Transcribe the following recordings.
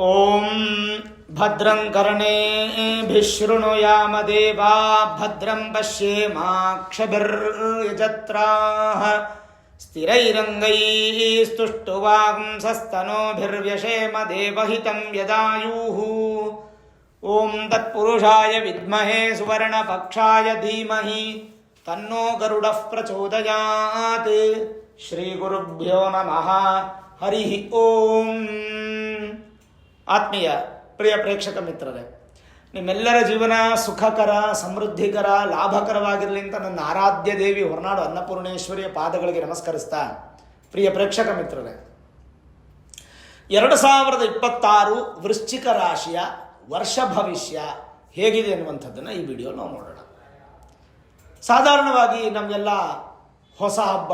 ಓಂ ಭದ್ರಂ ಕರ್ಣೇಭಿಃ ಶೃಣುಯಾಮ ದೇವಾ ಭದ್ರಂ ಪಶ್ಯೇಮಾಕ್ಷಭಿರ್ಯಜತ್ರಾಃ ಸ್ಥಿರೈರಂಗೈಸ್ತುಷ್ಟುವಾಂಸಸ್ತನೂಭಿರ್ವ್ಯಶೇಮ ದೇವಹಿತಂ ಯದಾಯುಃ. ಓಂ ತತ್ಪುರುಷಾಯ ವಿದ್ಮಹೇ ಸುವರ್ಣಪಕ್ಷಾಯ ಧೀಮಹಿ ತನ್ನೋ ಗರುಡಃ ಪ್ರಚೋದಯಾತ್. ಶ್ರೀ ಗುರುಭ್ಯೋ ನಮಃ. ಹರಿ ಓಂ. ಆತ್ಮೀಯ ಪ್ರಿಯ ಪ್ರೇಕ್ಷಕ ಮಿತ್ರರೇ, ನಿಮ್ಮೆಲ್ಲರ ಜೀವನ ಸುಖಕರ, ಸಮೃದ್ಧಿಕರ, ಲಾಭಕರವಾಗಿರಲಿ ಅಂತ ನನ್ನ ಆರಾಧ್ಯ ದೇವಿ ಹೊರನಾಡು ಅನ್ನಪೂರ್ಣೇಶ್ವರಿಯ ಪಾದಗಳಿಗೆ ನಮಸ್ಕರಿಸ್ತಾ, ಪ್ರಿಯ ಪ್ರೇಕ್ಷಕ ಮಿತ್ರರೇ, 2026 ವೃಶ್ಚಿಕ ರಾಶಿಯ ವರ್ಷ ಭವಿಷ್ಯ ಹೇಗಿದೆ ಅನ್ನುವಂಥದ್ದನ್ನು ಈ ವಿಡಿಯೋ ನಾವು ನೋಡೋಣ. ಸಾಧಾರಣವಾಗಿ ನಮಗೆಲ್ಲ ಹೊಸ ಹಬ್ಬ,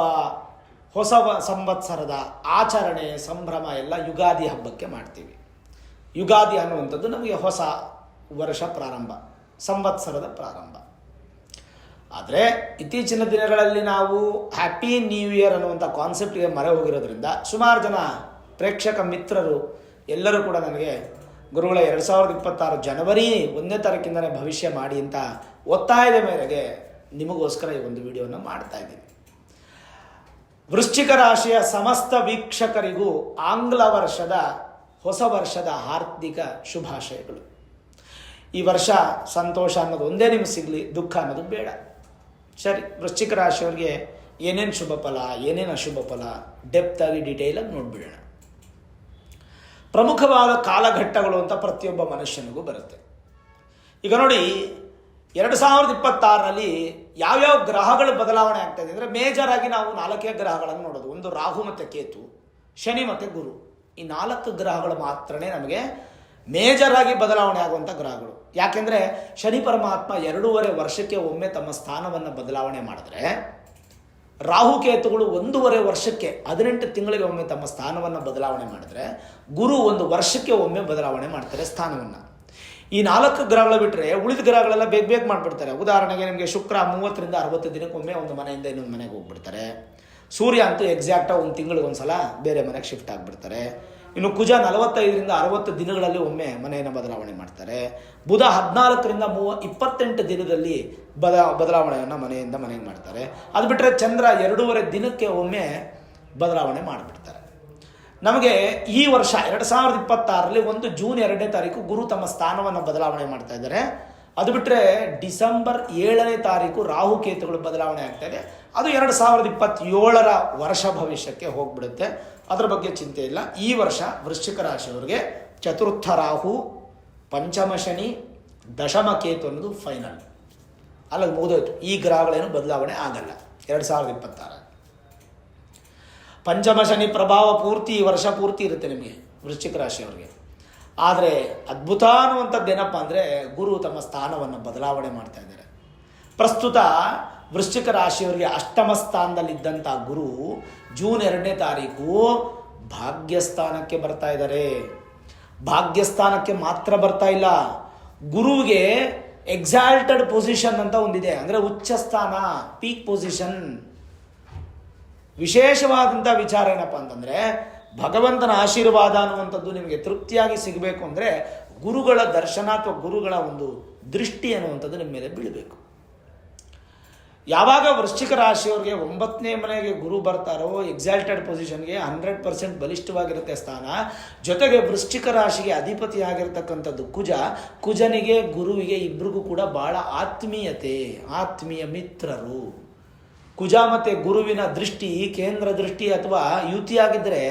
ಹೊಸ ಸಂವತ್ಸರದ ಆಚರಣೆ, ಸಂಭ್ರಮ ಎಲ್ಲ ಯುಗಾದಿ ಹಬ್ಬಕ್ಕೆ ಮಾಡ್ತೀವಿ. ಯುಗಾದಿ ಅನ್ನುವಂಥದ್ದು ನಮಗೆ ಹೊಸ ವರ್ಷ ಪ್ರಾರಂಭ, ಸಂವತ್ಸರದ ಪ್ರಾರಂಭ. ಆದರೆ ಇತ್ತೀಚಿನ ದಿನಗಳಲ್ಲಿ ನಾವು ಹ್ಯಾಪಿ ನ್ಯೂ ಇಯರ್ ಅನ್ನುವಂಥ ಕಾನ್ಸೆಪ್ಟ್ಗೆ ಮೊರೆ ಹೋಗಿರೋದ್ರಿಂದ ಸುಮಾರು ಜನ ಪ್ರೇಕ್ಷಕ ಮಿತ್ರರು ಎಲ್ಲರೂ ಕೂಡ ನನಗೆ ಗುರುಗಳ 2026 ಜನವರಿ 1ನೇ ತಾರೀಕಿಂದಲೇ ಭವಿಷ್ಯ ಮಾಡಿ ಅಂತ ಒತ್ತಾಯದ ಮೇರೆಗೆ ನಿಮಗೋಸ್ಕರ ಈ ಒಂದು ವಿಡಿಯೋನ ಮಾಡ್ತಾ ಇದ್ದೀನಿ. ವೃಶ್ಚಿಕ ರಾಶಿಯ ಸಮಸ್ತ ವೀಕ್ಷಕರಿಗೂ ಆಂಗ್ಲ ವರ್ಷದ ಹೊಸ ವರ್ಷದ ಹಾರ್ದಿಕ ಶುಭಾಶಯಗಳು. ಈ ವರ್ಷ ಸಂತೋಷ ಅನ್ನೋದು ಒಂದೇ ನಿಮ್ಗೆ ಸಿಗಲಿ, ದುಃಖ ಅನ್ನೋದು ಬೇಡ. ಸರಿ, ವೃಶ್ಚಿಕ ರಾಶಿಯವರಿಗೆ ಏನೇನು ಶುಭ ಫಲ, ಏನೇನು ಅಶುಭ ಫಲ ಡೆಪ್ತ್ ಆಗಿ ಡೀಟೇಲಾಗಿ ನೋಡಿಬಿಡೋಣ. ಪ್ರಮುಖವಾದ ಕಾಲಘಟ್ಟಗಳು ಅಂತ ಪ್ರತಿಯೊಬ್ಬ ಮನುಷ್ಯನಿಗೂ ಬರುತ್ತೆ. ಈಗ ನೋಡಿ, 2026ರಲ್ಲಿ ಯಾವ್ಯಾವ ಗ್ರಹಗಳು ಬದಲಾವಣೆ ಆಗ್ತಾ ಇದೆ ಅಂದರೆ, ಮೇಜರ್ ಆಗಿ ನಾವು 4 ಗ್ರಹಗಳನ್ನು ನೋಡೋದು. ಒಂದು ರಾಹು ಮತ್ತು ಕೇತು, ಶನಿ ಮತ್ತು ಗುರು. ಈ 4 ಗ್ರಹಗಳು ಮಾತ್ರನೇ ನಮಗೆ ಮೇಜರ್ ಆಗಿ ಬದಲಾವಣೆ ಆಗುವಂಥ ಗ್ರಹಗಳು. ಯಾಕೆಂದರೆ ಶನಿ ಪರಮಾತ್ಮ 2.5 ವರ್ಷಕ್ಕೆ ಒಮ್ಮೆ ತಮ್ಮ ಸ್ಥಾನವನ್ನು ಬದಲಾವಣೆ ಮಾಡಿದ್ರೆ, ರಾಹುಕೇತುಗಳು 1.5 ವರ್ಷಕ್ಕೆ 18 ತಿಂಗಳಿಗೆ ಒಮ್ಮೆ ತಮ್ಮ ಸ್ಥಾನವನ್ನು ಬದಲಾವಣೆ ಮಾಡಿದ್ರೆ, ಗುರು 1 ವರ್ಷಕ್ಕೆ ಒಮ್ಮೆ ಬದಲಾವಣೆ ಮಾಡ್ತಾರೆ ಸ್ಥಾನವನ್ನು. ಈ 4 ಗ್ರಹಗಳು ಬಿಟ್ಟರೆ ಉಳಿದ ಗ್ರಹಗಳೆಲ್ಲ ಬೇಗ ಮಾಡಿಬಿಡ್ತಾರೆ. ಉದಾಹರಣೆಗೆ ನಿಮಗೆ ಶುಕ್ರ 30ರಿಂದ 60 ದಿನಕ್ಕೊಮ್ಮೆ ಒಂದು ಮನೆಯಿಂದ ಇನ್ನೊಂದು ಮನೆಗೆ ಹೋಗ್ಬಿಡ್ತಾರೆ. ಸೂರ್ಯ ಅಂತೂ ಎಕ್ಸಾಕ್ಟಾಗಿ 1 ತಿಂಗಳಿಗೆ ಒಂದ್ಸಲ ಬೇರೆ ಮನೆಗೆ ಶಿಫ್ಟ್ ಆಗಿಬಿಡ್ತಾರೆ. ಇನ್ನು ಕುಜ 45ರಿಂದ 60 ದಿನಗಳಲ್ಲಿ ಒಮ್ಮೆ ಮನೆಯನ್ನು ಬದಲಾವಣೆ ಮಾಡ್ತಾರೆ. ಬುಧ 14ರಿಂದ 28 ದಿನದಲ್ಲಿ ಬದಲಾವಣೆಯನ್ನು ಮನೆಯಿಂದ ಮನೆಗೆ ಮಾಡ್ತಾರೆ. ಅದು ಬಿಟ್ಟರೆ ಚಂದ್ರ 2.5 ದಿನಕ್ಕೆ ಒಮ್ಮೆ ಬದಲಾವಣೆ ಮಾಡಿಬಿಡ್ತಾರೆ. ನಮಗೆ ಈ ವರ್ಷ 2026ರಲ್ಲಿ 1 ಜೂನ್ 2ನೇ ತಾರೀಕು ಗುರು ತಮ್ಮ ಸ್ಥಾನವನ್ನು ಬದಲಾವಣೆ ಮಾಡ್ತಾ ಇದ್ದಾರೆ. ಅದು ಬಿಟ್ಟರೆ ಡಿಸೆಂಬರ್ 7ನೇ ತಾರೀಕು ರಾಹುಕೇತುಗಳು ಬದಲಾವಣೆ ಆಗ್ತಾ ಇದೆ. ಅದು 2027ರ ವರ್ಷ ಭವಿಷ್ಯಕ್ಕೆ ಹೋಗ್ಬಿಡುತ್ತೆ. ಅದರ ಬಗ್ಗೆ ಚಿಂತೆ ಇಲ್ಲ. ಈ ವರ್ಷ ವೃಶ್ಚಿಕ ರಾಶಿಯವರಿಗೆ ಚತುರ್ಥ ರಾಹು, ಪಂಚಮ ಶನಿ, ದಶಮ ಕೇತು ಅನ್ನೋದು ಫೈನಲ್. ಅಲ್ಲಿಗೆ ಮುಗಿದೋಯ್ತು. ಈ ಗ್ರಹಗಳೇನು ಬದಲಾವಣೆ ಆಗಲ್ಲ 2026. ಪಂಚಮ ಶನಿ ಪ್ರಭಾವ ಪೂರ್ತಿ ಈ ವರ್ಷ ಪೂರ್ತಿ ಇರುತ್ತೆ ನಿಮಗೆ ವೃಶ್ಚಿಕ ರಾಶಿಯವರಿಗೆ. ಆದರೆ ಅದ್ಭುತ ಅನ್ನುವಂಥದ್ದು ಏನಪ್ಪ ಅಂದರೆ, ಗುರು ತಮ್ಮ ಸ್ಥಾನವನ್ನು ಬದಲಾವಣೆ ಮಾಡ್ತಾ ಇದ್ದಾರೆ. ಪ್ರಸ್ತುತ ವೃಶ್ಚಿಕ ರಾಶಿಯವರಿಗೆ ಅಷ್ಟಮ ಸ್ಥಾನದಲ್ಲಿದ್ದಂಥ ಗುರು ಜೂನ್ 2ನೇ ತಾರೀಕು ಭಾಗ್ಯಸ್ಥಾನಕ್ಕೆ ಬರ್ತಾ ಇದ್ದಾರೆ. ಭಾಗ್ಯಸ್ಥಾನಕ್ಕೆ ಮಾತ್ರ ಬರ್ತಾ ಇಲ್ಲ, ಗುರುವಿಗೆ ಎಕ್ಸಾಲ್ಟೆಡ್ ಪೊಸಿಷನ್ ಅಂತ ಒಂದಿದೆ. ಅಂದರೆ ಉಚ್ಚ ಸ್ಥಾನ, ಪೀಕ್ ಪೊಸಿಷನ್. ವಿಶೇಷವಾದಂಥ ವಿಚಾರ ಏನಪ್ಪ ಅಂತಂದರೆ, ಭಗವಂತನ ಆಶೀರ್ವಾದ ಅನ್ನುವಂಥದ್ದು ನಿಮಗೆ ತೃಪ್ತಿಯಾಗಿ ಸಿಗಬೇಕು ಅಂದರೆ ಗುರುಗಳ ದರ್ಶನ ಅಥವಾ ಗುರುಗಳ ಒಂದು ದೃಷ್ಟಿ ಅನ್ನುವಂಥದ್ದು ನಿಮ್ಮ ಮೇಲೆ ಬೀಳಬೇಕು. ಯಾವಾಗ ವೃಶ್ಚಿಕ ರಾಶಿಯವರಿಗೆ 9ನೇ ಮನೆಗೆ ಗುರು ಬರ್ತಾರೋ, ಎಕ್ಸಾಲ್ಟೆಡ್ ಪೊಸಿಷನ್ಗೆ 100% ಬಲಿಷ್ಠವಾಗಿರುತ್ತೆ ಸ್ಥಾನ. ಜೊತೆಗೆ ವೃಶ್ಚಿಕ ರಾಶಿಗೆ ಅಧಿಪತಿ ಆಗಿರ್ತಕ್ಕಂಥದ್ದು ಕುಜನಿಗೆ ಗುರುವಿಗೆ ಇಬ್ಬರಿಗೂ ಕೂಡ ಬಹಳ ಆತ್ಮೀಯ ಮಿತ್ರರು. ಕುಜ ಮತ್ತು ಗುರುವಿನ ದೃಷ್ಟಿ ಕೇಂದ್ರ ದೃಷ್ಟಿ ಅಥವಾ ಯುತಿಯಾಗಿದ್ದರೆ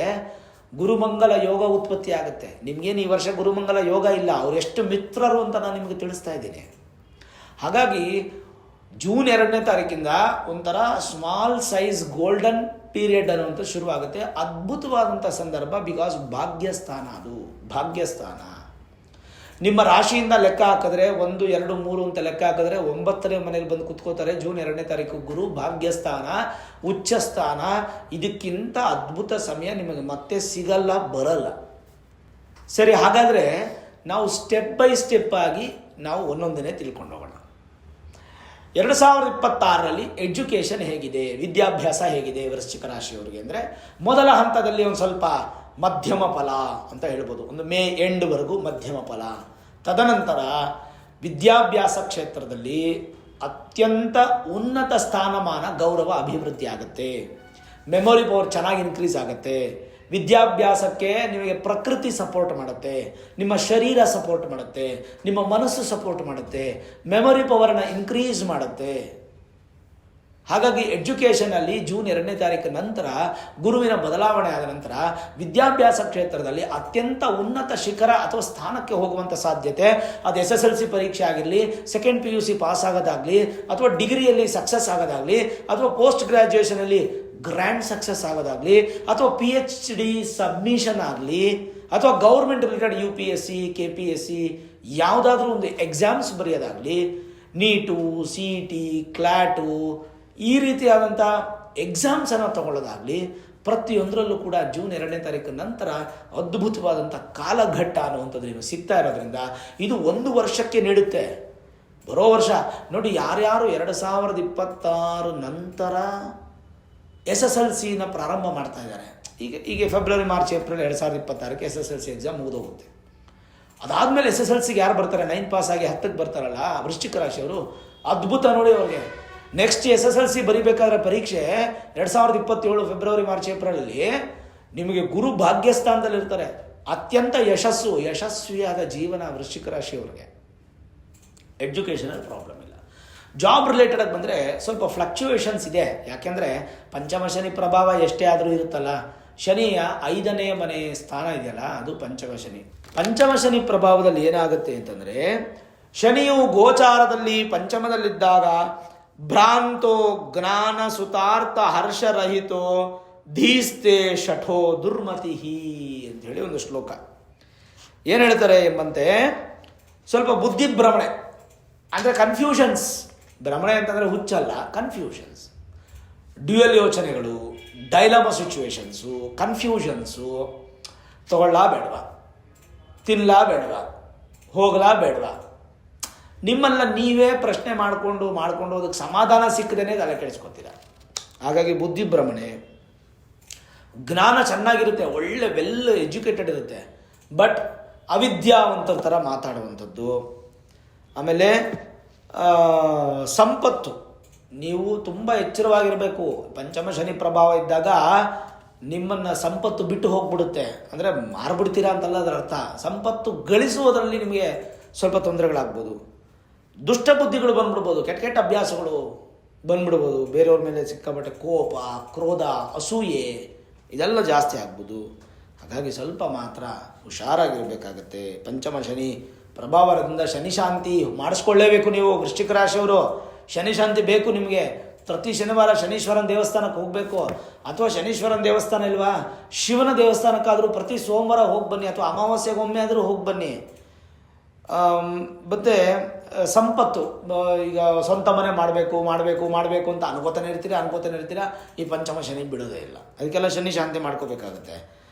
ಗುರುಮಂಗಲ ಯೋಗ ಉತ್ಪತ್ತಿ ಆಗುತ್ತೆ. ನಿಮಗೇನು ಈ ವರ್ಷ ಗುರುಮಂಗಲ ಯೋಗ ಇಲ್ಲ, ಅವ್ರು ಎಷ್ಟು ಮಿತ್ರರು ಅಂತ ನಾನು ನಿಮಗೆ ತಿಳಿಸ್ತಾ ಇದ್ದೀನಿ. ಹಾಗಾಗಿ ಜೂನ್ 2ನೇ ತಾರೀಕಿಂದ ಒಂಥರ ಸ್ಮಾಲ್ ಸೈಜ್ ಗೋಲ್ಡನ್ ಪೀರಿಯಡ್ ಅನ್ನುವಂಥ ಶುರುವಾಗುತ್ತೆ. ಅದ್ಭುತವಾದಂಥ ಸಂದರ್ಭ. ಬಿಕಾಸ್ ಭಾಗ್ಯಸ್ಥಾನ, ಅದು ಭಾಗ್ಯಸ್ಥಾನ. ನಿಮ್ಮ ರಾಶಿಯಿಂದ ಲೆಕ್ಕ ಹಾಕಿದ್ರೆ 1, 2, 3 ಅಂತ ಲೆಕ್ಕ ಹಾಕಿದ್ರೆ 9ನೇ ಮನೇಲಿ ಬಂದು ಕುತ್ಕೋತಾರೆ. ಜೂನ್ 2ನೇ ತಾರೀಕು ಗುರು ಭಾಗ್ಯಸ್ಥಾನ, ಉಚ್ಚ ಸ್ಥಾನ. ಇದಕ್ಕಿಂತ ಅದ್ಭುತ ಸಮಯ ನಿಮಗೆ ಮತ್ತೆ ಸಿಗಲ್ಲ, ಬರಲ್ಲ. ಸರಿ, ಹಾಗಾದರೆ ನಾವು ಸ್ಟೆಪ್ ಬೈ ಸ್ಟೆಪ್ ಆಗಿ ನಾವು ಒಂದೊಂದನ್ನೇ ತಿಳ್ಕೊಂಡು ಹೋಗೋಣ. 2026ರಲ್ಲಿ ಎಜುಕೇಷನ್ ಹೇಗಿದೆ, ವಿದ್ಯಾಭ್ಯಾಸ ಹೇಗಿದೆ ವೃಶ್ಚಿಕ ರಾಶಿಯವರಿಗೆ ಅಂದರೆ, ಮೊದಲ ಹಂತದಲ್ಲಿ ಒಂದು ಸ್ವಲ್ಪ ಮಧ್ಯಮ ಫಲ ಅಂತ ಹೇಳ್ಬೋದು. ಒಂದು ಮೇ ಎಂಡ್ವರೆಗೂ ಮಧ್ಯಮ ಫಲ. ತದನಂತರ ವಿದ್ಯಾಭ್ಯಾಸ ಕ್ಷೇತ್ರದಲ್ಲಿ ಅತ್ಯಂತ ಉನ್ನತ ಸ್ಥಾನಮಾನ, ಗೌರವ, ಅಭಿವೃದ್ಧಿ ಆಗುತ್ತೆ. ಮೆಮೊರಿ ಪವರ್ ಚೆನ್ನಾಗಿ ಇನ್ಕ್ರೀಸ್ ಆಗುತ್ತೆ. ವಿದ್ಯಾಭ್ಯಾಸಕ್ಕೆ ನಿಮಗೆ ಪ್ರಕೃತಿ ಸಪೋರ್ಟ್ ಮಾಡುತ್ತೆ, ನಿಮ್ಮ ಶರೀರ ಸಪೋರ್ಟ್ ಮಾಡುತ್ತೆ, ನಿಮ್ಮ ಮನಸ್ಸು ಸಪೋರ್ಟ್ ಮಾಡುತ್ತೆ, ಮೆಮೊರಿ ಪವರ್ನ ಇನ್ಕ್ರೀಸ್ ಮಾಡುತ್ತೆ. ಹಾಗಾಗಿ ಎಜುಕೇಷನಲ್ಲಿ ಜೂನ್ 2ನೇ ತಾರೀಕು ನಂತರ ಗುರುವಿನ ಬದಲಾವಣೆ ಆದ ನಂತರ ವಿದ್ಯಾಭ್ಯಾಸ ಕ್ಷೇತ್ರದಲ್ಲಿ ಅತ್ಯಂತ ಉನ್ನತ ಶಿಖರ ಅಥವಾ ಸ್ಥಾನಕ್ಕೆ ಹೋಗುವಂಥ ಸಾಧ್ಯತೆ, ಅದು SSLC ಪರೀಕ್ಷೆ ಆಗಿರಲಿ, ಸೆಕೆಂಡ್ PUC ಪಾಸ್ ಆಗೋದಾಗಲಿ, ಅಥವಾ ಡಿಗ್ರಿಯಲ್ಲಿ ಸಕ್ಸಸ್ ಆಗೋದಾಗಲಿ, ಅಥವಾ ಪೋಸ್ಟ್ ಗ್ರ್ಯಾಜುಯೇಷನಲ್ಲಿ ಗ್ರ್ಯಾಂಡ್ ಸಕ್ಸಸ್ ಆಗೋದಾಗಲಿ, ಅಥವಾ PhD ಸಬ್ಮಿಷನ್ ಆಗಲಿ, ಅಥವಾ ಗೌರ್ಮೆಂಟ್ ರಿಲೇಟೆಡ್ UPSC KPSC ಯಾವುದಾದ್ರೂ ಒಂದು ಎಕ್ಸಾಮ್ಸ್ ಬರೆಯೋದಾಗಲಿ, ನೀಟು, CET, ಕ್ಲಾಟು, ಈ ರೀತಿಯಾದಂಥ ಎಕ್ಸಾಮ್ಸನ್ನು ತಗೊಳ್ಳೋದಾಗಲಿ, ಪ್ರತಿಯೊಂದರಲ್ಲೂ ಕೂಡ ಜೂನ್ 2ನೇ ತಾರೀಕು ನಂತರ ಅದ್ಭುತವಾದಂಥ ಕಾಲಘಟ್ಟ ಅನ್ನುವಂಥದ್ದು ನಿಮಗೆ ಸಿಗ್ತಾ ಇರೋದ್ರಿಂದ ಇದು 1 ವರ್ಷಕ್ಕೆ ನೀಡುತ್ತೆ. ಬರೋ ವರ್ಷ ನೋಡಿ, ಯಾರ್ಯಾರು 2026 ನಂತರ SSLCನ ಪ್ರಾರಂಭ ಮಾಡ್ತಾ ಇದ್ದಾರೆ, ಈಗ ಫೆಬ್ರವರಿ, ಮಾರ್ಚ್, ಏಪ್ರಿಲ್ 2026ಕ್ಕೆ SSLC ಎಕ್ಸಾಮ್ ಮುಗಿದೋಗುತ್ತೆ. ಅದಾದಮೇಲೆ SSLCಗೆ ಯಾರು ಬರ್ತಾರೆ, 9 ಪಾಸ್ ಆಗಿ 10ಕ್ಕೆ ಬರ್ತಾರಲ್ಲ ವೃಶ್ಚಿಕ ರಾಶಿಯವರು, ಅದ್ಭುತ ನೋಡಿ ಅವ್ರಿಗೆ. ನೆಕ್ಸ್ಟ್ SSLC ಬರೀಬೇಕಾದ್ರೆ ಪರೀಕ್ಷೆ 2027 ಫೆಬ್ರವರಿ, ಮಾರ್ಚ್, ಏಪ್ರಿಲಲ್ಲಿ ನಿಮಗೆ ಗುರು ಭಾಗ್ಯಸ್ಥಾನದಲ್ಲಿರ್ತಾರೆ. ಅತ್ಯಂತ ಯಶಸ್ವಿಯಾದ ಜೀವನ ವೃಶ್ಚಿಕ ರಾಶಿಯವರಿಗೆ. ಎಜುಕೇಷನಲ್ ಪ್ರಾಬ್ಲಮ್ ಇಲ್ಲ. ಜಾಬ್ ರಿಲೇಟೆಡ್ ಬಂದರೆ ಸ್ವಲ್ಪ ಫ್ಲಕ್ಚುಯೇಷನ್ಸ್ ಇದೆ. ಯಾಕೆಂದರೆ ಪಂಚಮ ಶನಿ ಪ್ರಭಾವ ಎಷ್ಟೇ ಆದರೂ ಇರುತ್ತಲ್ಲ, ಶನಿಯ 5ನೇ ಮನೆ ಸ್ಥಾನ ಇದೆಯಲ್ಲ, ಅದು ಪಂಚಮ ಶನಿ. ಪಂಚಮ ಶನಿ ಪ್ರಭಾವದಲ್ಲಿ ಏನಾಗುತ್ತೆ ಅಂತಂದರೆ, ಶನಿಯು ಗೋಚಾರದಲ್ಲಿ ಪಂಚಮದಲ್ಲಿದ್ದಾಗ ಭ್ರಾಂತೋ ಜ್ಞಾನ ಸುತಾರ್ಥ ಹರ್ಷರಹಿತೋ ಧೀಸ್ತೆ ಶಠೋ ದುರ್ಮತಿಹಿ ಅಂಥೇಳಿ ಒಂದು ಶ್ಲೋಕ. ಏನು ಹೇಳ್ತಾರೆ ಎಂಬಂತೆ, ಸ್ವಲ್ಪ ಬುದ್ಧಿ ಭ್ರಮಣೆ ಅಂದರೆ ಕನ್ಫ್ಯೂಷನ್ಸ್. ಭ್ರಮಣೆ ಅಂತಂದರೆ ಹುಚ್ಚಲ್ಲ, ಕನ್ಫ್ಯೂಷನ್ಸ್, ಡ್ಯುಯಲ್ ಯೋಚನೆಗಳು, ಡೈಲಮ ಸಿಚುವೇಶನ್ಸು, ಕನ್ಫ್ಯೂಷನ್ಸು. ತಗೊಳ್ಳಾ ಬೇಡವಾ, ತಿನ್ನಲಾ ಬೇಡವಾ, ಹೋಗಲಾ ಬೇಡವಾ, ನಿಮ್ಮನ್ನ ನೀವೇ ಪ್ರಶ್ನೆ ಮಾಡಿಕೊಂಡು ಅದಕ್ಕೆ ಸಮಾಧಾನ ಸಿಕ್ಕದೇನೆ ತಲೆ ಕೆಡಿಸ್ಕೊತೀರ. ಹಾಗಾಗಿ ಬುದ್ಧಿ ಭ್ರಮಣೆ. ಜ್ಞಾನ ಚೆನ್ನಾಗಿರುತ್ತೆ, ಒಳ್ಳೆ ವೆಲ್ ಎಜುಕೇಟೆಡ್ ಇರುತ್ತೆ, ಬಟ್ ಅವಿದ್ಯಾವಂತರ ಥರ ಮಾತಾಡುವಂಥದ್ದು. ಆಮೇಲೆ ಸಂಪತ್ತು, ನೀವು ತುಂಬ ಎಚ್ಚರವಾಗಿರಬೇಕು. ಪಂಚಮ ಶನಿ ಪ್ರಭಾವ ಇದ್ದಾಗ ನಿಮ್ಮನ್ನು ಸಂಪತ್ತು ಬಿಟ್ಟು ಹೋಗ್ಬಿಡುತ್ತೆ. ಅಂದರೆ ಮಾರ್ಬಿಡ್ತೀರಾ ಅಂತಲ್ಲ ಅದರ ಅರ್ಥ. ಸಂಪತ್ತು ಗಳಿಸುವುದರಲ್ಲಿ ನಿಮಗೆ ಸ್ವಲ್ಪ ತೊಂದರೆಗಳಾಗ್ಬೋದು. ದುಷ್ಟ ಬುದ್ಧಿಗಳು ಬಂದ್ಬಿಡ್ಬೋದು, ಕೆಟ್ಟ ಅಭ್ಯಾಸಗಳು ಬಂದ್ಬಿಡ್ಬೋದು. ಬೇರೆಯವ್ರ ಮೇಲೆ ಸಿಕ್ಕಾಪಟ್ಟೆ ಕೋಪ, ಕ್ರೋಧ, ಅಸೂಯೆ ಇದೆಲ್ಲ ಜಾಸ್ತಿ ಆಗ್ಬೋದು. ಹಾಗಾಗಿ ಸ್ವಲ್ಪ ಮಾತ್ರ ಹುಷಾರಾಗಿರಬೇಕಾಗತ್ತೆ. ಪಂಚಮ ಶನಿ ಪ್ರಭಾವದಿಂದ ಶನಿ ಶಾಂತಿ ಮಾಡಿಸ್ಕೊಳ್ಳೇಬೇಕು ನೀವು ವೃಶ್ಚಿಕ ರಾಶಿಯವರು. ಶನಿ ಶಾಂತಿ ಬೇಕು ನಿಮಗೆ. ಪ್ರತಿ ಶನಿವಾರ ಶನೀಶ್ವರನ ದೇವಸ್ಥಾನಕ್ಕೆ ಹೋಗಬೇಕು. ಅಥವಾ ಶನೀಶ್ವರನ ದೇವಸ್ಥಾನ ಇಲ್ವಾ, ಶಿವನ ದೇವಸ್ಥಾನಕ್ಕಾದರೂ ಪ್ರತಿ ಸೋಮವಾರ ಹೋಗಿ ಬನ್ನಿ, ಅಥವಾ ಅಮಾವಾಸ್ಯೆಗೊಮ್ಮೆ ಆದರೂ ಹೋಗಿ ಬನ್ನಿ. ಮತ್ತು ಸಂಪತ್ತು, ಈಗ ಸ್ವಂತ ಮನೆ ಮಾಡಬೇಕು ಅಂತ ಅನ್ಕೋತಾನೆ ಇರ್ತೀರಾ. ಈ ಪಂಚಮ ಶನಿ ಬಿಡೋದೇ ಇಲ್ಲ. ಅದಕ್ಕೆಲ್ಲ ಶನಿ ಶಾಂತಿ ಮಾಡ್ಕೋಬೇಕಾಗುತ್ತೆ.